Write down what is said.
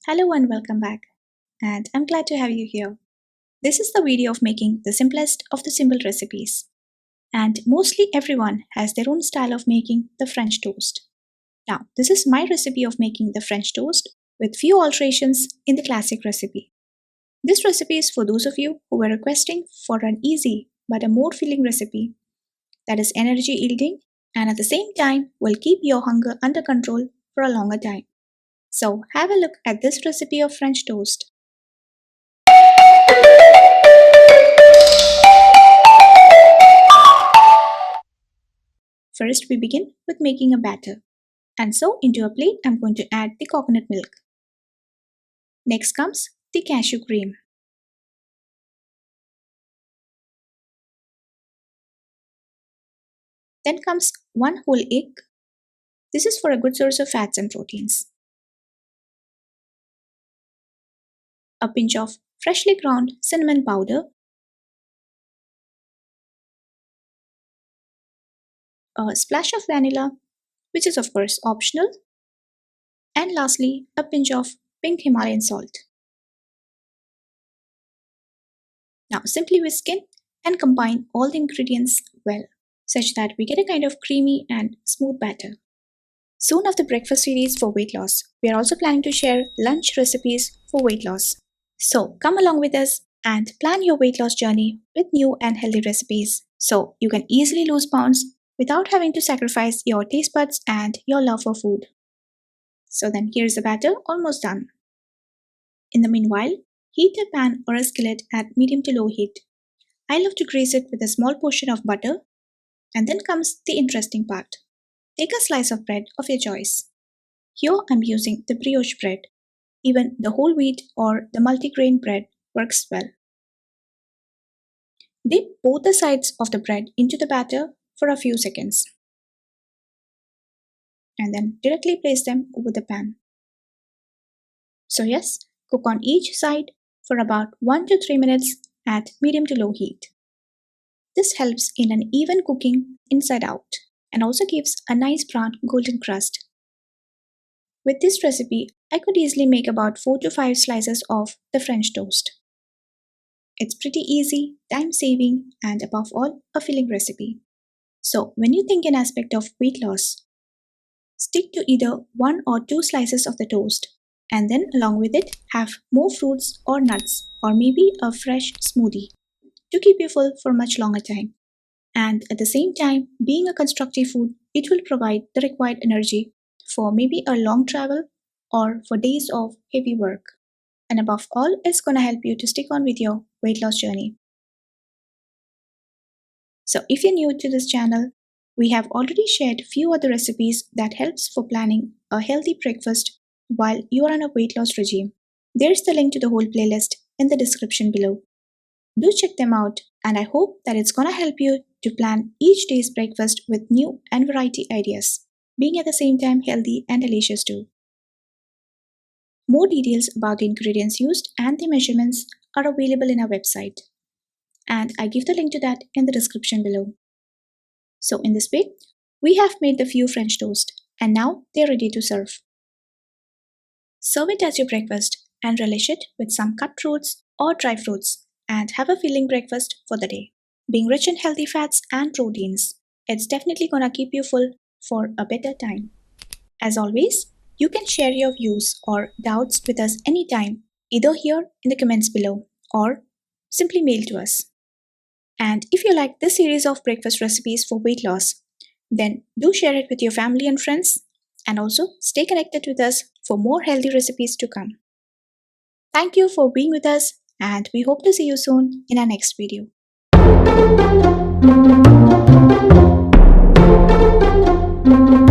Hello and welcome back. And I'm glad to have you here. This is the video of making the simplest of the simple recipes. And mostly everyone has their own style of making the French toast. Now, this is my recipe of making the French toast with few alterations in the classic recipe. This recipe is for those of you who were requesting for an easy but a more filling recipe that is energy yielding and at the same time will keep your hunger under control for a longer time. So, have a look at this recipe of French toast. First, we begin with making a batter. And so, into a plate, I'm going to add the coconut milk. Next comes the cashew cream. Then comes one whole egg. This is for a good source of fats and proteins. A pinch of freshly ground cinnamon powder. A splash of vanilla, which is of course optional. And lastly, a pinch of pink Himalayan salt. Now simply whisk in and combine all the ingredients well, such that we get a kind of creamy and smooth batter. Soon after breakfast series for weight loss, we are also planning to share lunch recipes for weight loss. So come along with us and plan your weight loss journey with new and healthy recipes so you can easily lose pounds without having to sacrifice your taste buds and your love for food. So then here's the batter almost done. In the meanwhile, heat a pan or a skillet at medium to low heat. I love to grease it with a small portion of butter. And then comes the interesting part. Take a slice of bread of your choice. Here I'm using the brioche bread. Even the whole wheat or the multigrain bread works well. Dip both the sides of the bread into the batter for a few seconds. And then directly place them over the pan. So yes, cook on each side for about 1 to 3 minutes at medium to low heat. This helps in an even cooking inside out and also gives a nice brown golden crust. With this recipe, I could easily make about 4 to 5 slices of the French toast. It's pretty easy, time saving, and above all, a filling recipe. So, when you think an aspect of weight loss, stick to either 1 or 2 slices of the toast, and then along with it, have more fruits or nuts, or maybe a fresh smoothie to keep you full for much longer time. And at the same time, being a constructive food, it will provide the required energy for maybe a long travel or for days of heavy work. And above all, it's going to help you to stick on with your weight loss journey. So if you're new to this channel, we have already shared few other recipes that helps for planning a healthy breakfast while you are on a weight loss regime. There's the link to the whole playlist in the description below. Do check them out, and I hope that it's gonna help you to plan each day's breakfast with new and variety ideas, being at the same time healthy and delicious too. More details about the ingredients used and the measurements are available in our website, and I give the link to that in the description below. So in this way, we have made the few French toast, and now they're ready to serve. Serve it as your breakfast and relish it with some cut fruits or dry fruits, and have a filling breakfast for the day. Being rich in healthy fats and proteins, it's definitely gonna keep you full for a better time. As always, you can share your views or doubts with us anytime, either here in the comments below or simply mail to us. And if you like this series of breakfast recipes for weight loss, then do share it with your family and friends, and also stay connected with us for more healthy recipes to come. Thank you for being with us, and we hope to see you soon in our next video. Thank you.